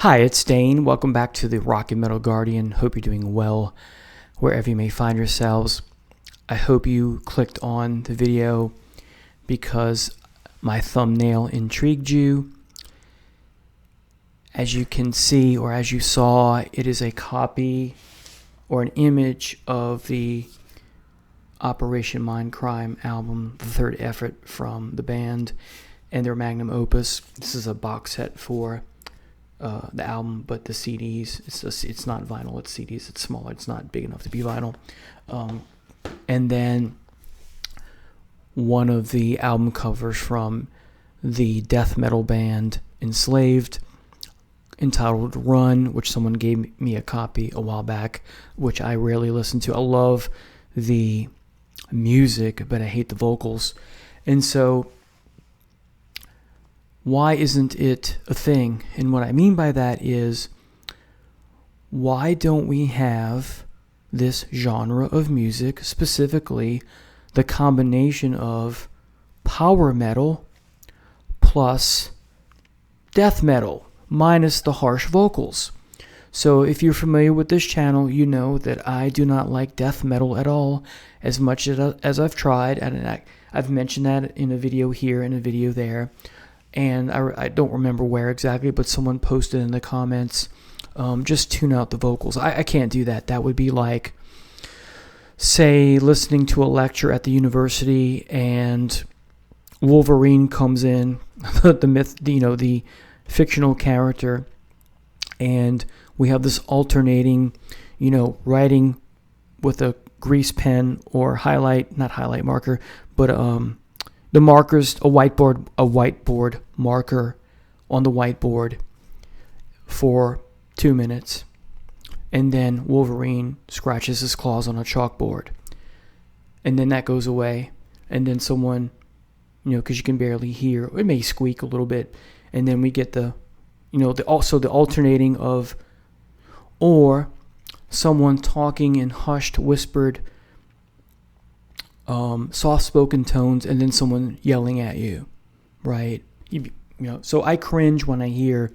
Hi, it's Dane. Welcome back to the Rock and Metal Guardian. Hope you're doing well wherever you may find yourselves. I hope you clicked on the video because my thumbnail intrigued you. As you can see, or as you saw, it is a copy or an image of the Operation Mindcrime album, the third effort from the band and their magnum opus. This is a box set for the album, but the CDs, it's not vinyl, it's CDs, it's smaller, it's not big enough to be vinyl. And then one of the album covers from the death metal band Enslaved, entitled Run, which someone gave me a copy a while back, which I rarely listen to. I love the music, but I hate the vocals. And so why isn't it a thing? And what I mean by that is, why don't we have this genre of music, specifically the combination of power metal plus death metal, minus the harsh vocals? So if you're familiar with this channel, you know that I do not like death metal at all, as much as I've tried. And I've mentioned that in a video here and a video there. And I don't remember where exactly, but someone posted in the comments, just tune out the vocals. I can't do that. That would be like, say, listening to a lecture at the university and Wolverine comes in, the fictional character, and we have this alternating, writing with a grease pen or not highlight marker, but the markers, a whiteboard marker on the whiteboard for 2 minutes. And then Wolverine scratches his claws on a chalkboard. And then that goes away. And then someone, because you can barely hear, it may squeak a little bit. And then we get the alternating of, or someone talking in hushed, whispered, soft-spoken tones, and then someone yelling at you, right? So I cringe when I hear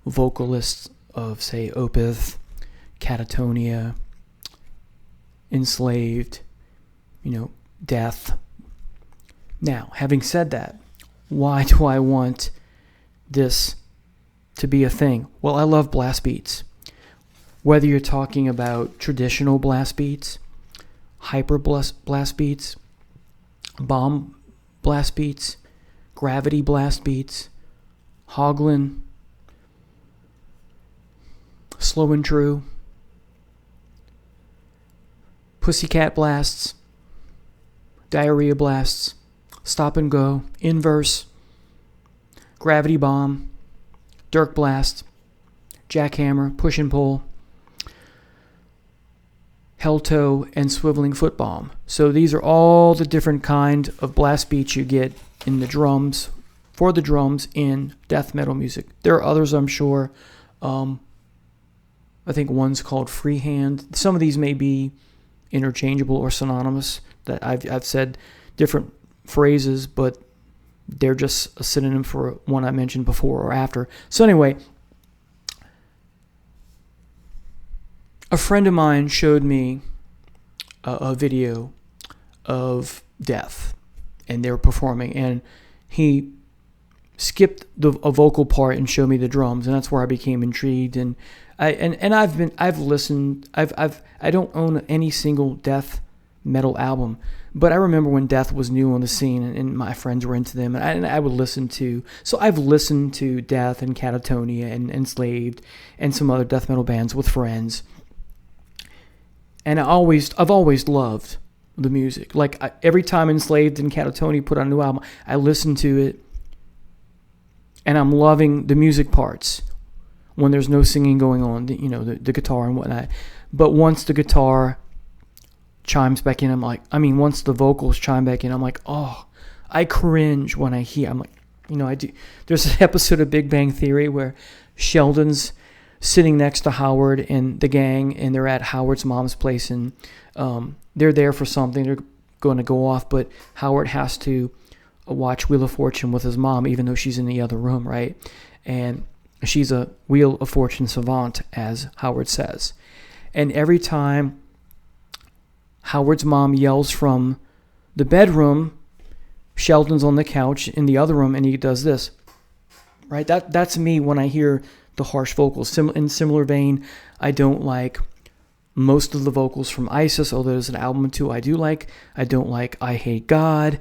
vocalists of, say, Opeth, Catatonia, Enslaved, Death. Now, having said that, why do I want this to be a thing? Well, I love blast beats. Whether you're talking about traditional blast beats, hyper blast beats, bomb blast beats, gravity blast beats, Hoglin, slow and true, pussycat blasts, diarrhea blasts, stop and go, inverse, gravity bomb, dirk blast, jackhammer, push and pull, hell toe, and swiveling foot bomb. So these are all the different kind of blast beats you get in the drums, for the drums in death metal music. There are others, I'm sure. I think one's called freehand. Some of these may be interchangeable or synonymous. That I've said different phrases, but they're just a synonym for one I mentioned before or after. So anyway, a friend of mine showed me a video of Death, and they were performing, and he skipped a vocal part and showed me the drums, and that's where I became intrigued. And I've listened. I don't own any single death metal album, but I remember when Death was new on the scene, and my friends were into them, and I would listen to. So I've listened to Death and Catatonia and Enslaved and some other death metal bands with friends. And I've always loved the music. Like every time Enslaved and Catatonia put out a new album, I listen to it, and I'm loving the music parts when there's no singing going on, the guitar and whatnot. But once the guitar chimes back in, once the vocals chime back in, I'm like, oh, I cringe when I hear. I'm like, I do. There's an episode of Big Bang Theory where Sheldon's sitting next to Howard and the gang, and they're at Howard's mom's place, and they're there for something. They're going to go off, but Howard has to watch Wheel of Fortune with his mom, even though she's in the other room, right? And She's a Wheel of Fortune savant, as Howard says. And every time Howard's mom yells from the bedroom, Sheldon's on the couch in the other room, and he does this. Right? That's me when I hear the harsh vocals. In similar vein, I don't like most of the vocals from ISIS, although there's an album or two I do like. I don't like I Hate God,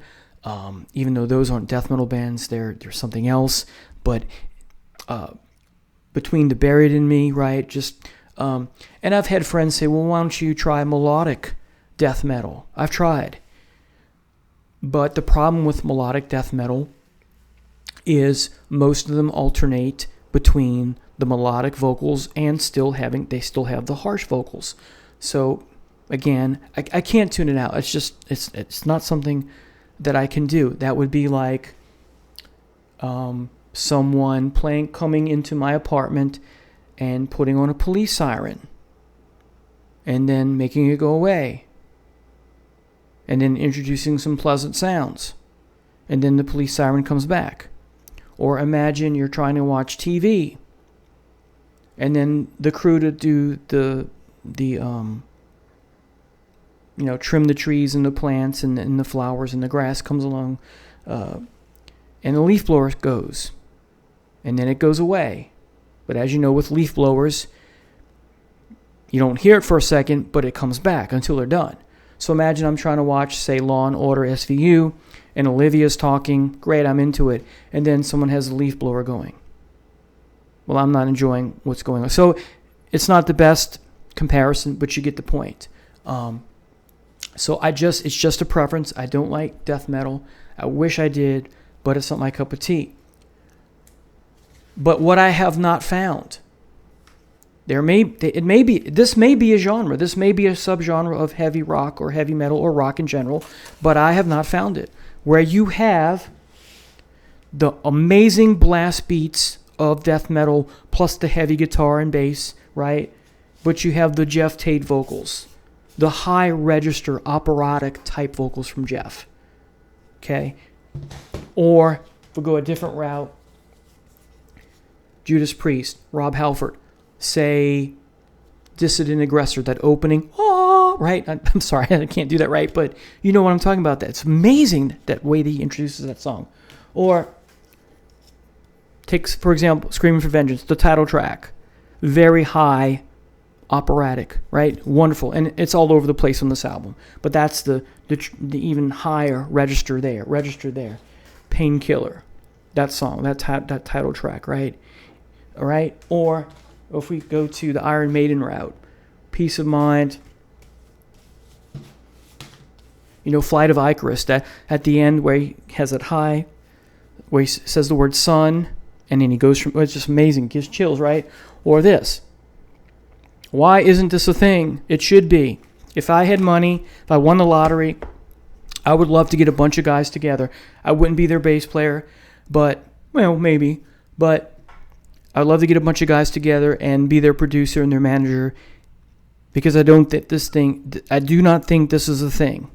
even though those aren't death metal bands. They're something else. But Between the Buried and Me, right? And I've had friends say, well, why don't you try melodic death metal? I've tried. But the problem with melodic death metal is most of them alternate between the melodic vocals and they still have the harsh vocals. So again, I can't tune it out. It's not something that I can do. That would be like someone coming into my apartment and putting on a police siren and then making it go away and then introducing some pleasant sounds and then the police siren comes back. Or imagine you're trying to watch TV and then the crew to do the trim the trees and the plants and the flowers and the grass comes along, and the leaf blower goes, and then it goes away. But as you know, with leaf blowers, you don't hear it for a second, but it comes back until they're done. So imagine I'm trying to watch, say, Law and Order SVU, and Olivia's talking, great, I'm into it, and then someone has the leaf blower going. Well, I'm not enjoying what's going on. So it's not the best comparison, but you get the point. So it's just a preference. I don't like death metal. I wish I did, but it's not my cup of tea. But what I have not found, this may be a genre. This may be a subgenre of heavy rock or heavy metal or rock in general, but I have not found it where you have the amazing blast beats of death metal plus the heavy guitar and bass, right? But you have the Jeff Tate vocals, the high register operatic type vocals from Jeff. Okay? Or we'll go a different route. Judas Priest, Rob Halford, say Dissident Aggressor, that opening, right? I'm sorry, I can't do that right, but you know what I'm talking about. It's amazing that way that he introduces that song. Or take, for example, Screaming for Vengeance, the title track. Very high operatic, right? Wonderful. And it's all over the place on this album. But that's the even higher register there. Painkiller, that song, that title track, right? All right? Or if we go to the Iron Maiden route, Peace of Mind, Flight of Icarus, that at the end where he has that high, where he says the word sun, and then he goes from, it's just amazing, gives chills, right? Or this. Why isn't this a thing? It should be. If I had money, if I won the lottery, I would love to get a bunch of guys together. I wouldn't be their bass player, maybe. But I'd love to get a bunch of guys together and be their producer and their manager, because I do not think this is a thing.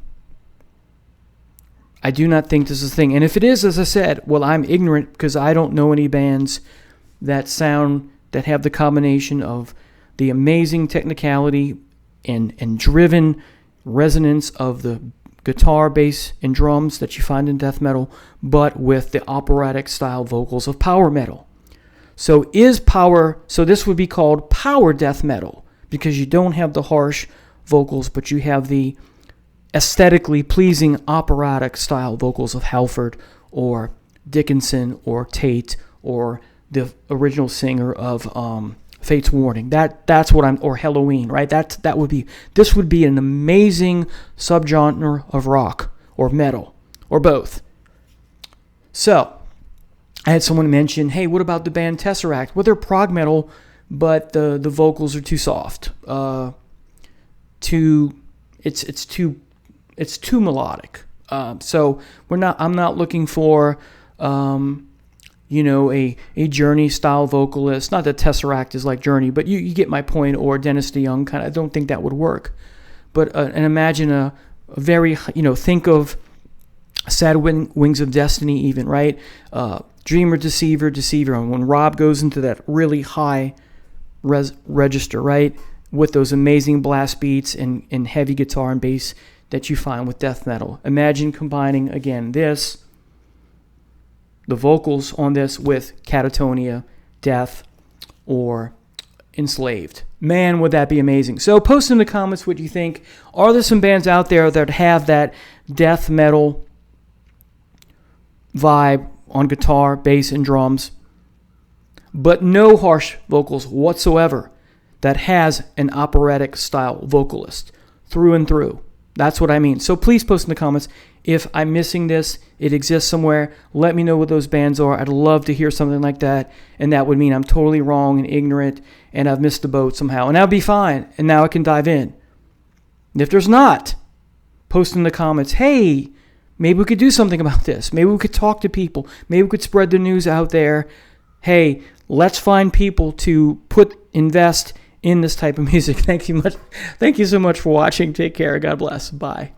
I do not think this is a thing. And if it is, as I said, well, I'm ignorant because I don't know any bands that have the combination of the amazing technicality and driven resonance of the guitar, bass, and drums that you find in death metal, but with the operatic style vocals of power metal. So this would be called power death metal because you don't have the harsh vocals, but you have the aesthetically pleasing operatic style vocals of Halford or Dickinson or Tate or the original singer of Fate's Warning. That's what or Halloween, right? This would be an amazing subgenre of rock or metal or both. So I had someone mention, hey, what about the band Tesseract? Well, they're prog metal, but the vocals are too soft. It's too melodic. So I'm not looking for a Journey style vocalist. Not that Tesseract is like Journey, but you get my point. Or Dennis DeYoung kind of. I don't think that would work. But and imagine a very think of Sad Wings of Destiny, even, right? Dreamer, Deceiver, Deceiver. And when Rob goes into that really high register, right, with those amazing blast beats and heavy guitar and bass that you find with death metal. Imagine combining, again, the vocals on this with Catatonia, Death, or Enslaved. Man, would that be amazing. So post in the comments what you think. Are there some bands out there that have that death metal vibe on guitar, bass, and drums, but no harsh vocals whatsoever, that has an operatic style vocalist through and through? That's what I mean. So please post in the comments. If I'm missing this, it exists somewhere, let me know what those bands are. I'd love to hear something like that, and that would mean I'm totally wrong and ignorant, and I've missed the boat somehow, and that'll be fine, and now I can dive in. And if there's not, post in the comments, hey, maybe we could do something about this. Maybe we could talk to people. Maybe we could spread the news out there. Hey, let's find people to invest in this type of music. Thank you so much for watching. Take care. God bless. Bye.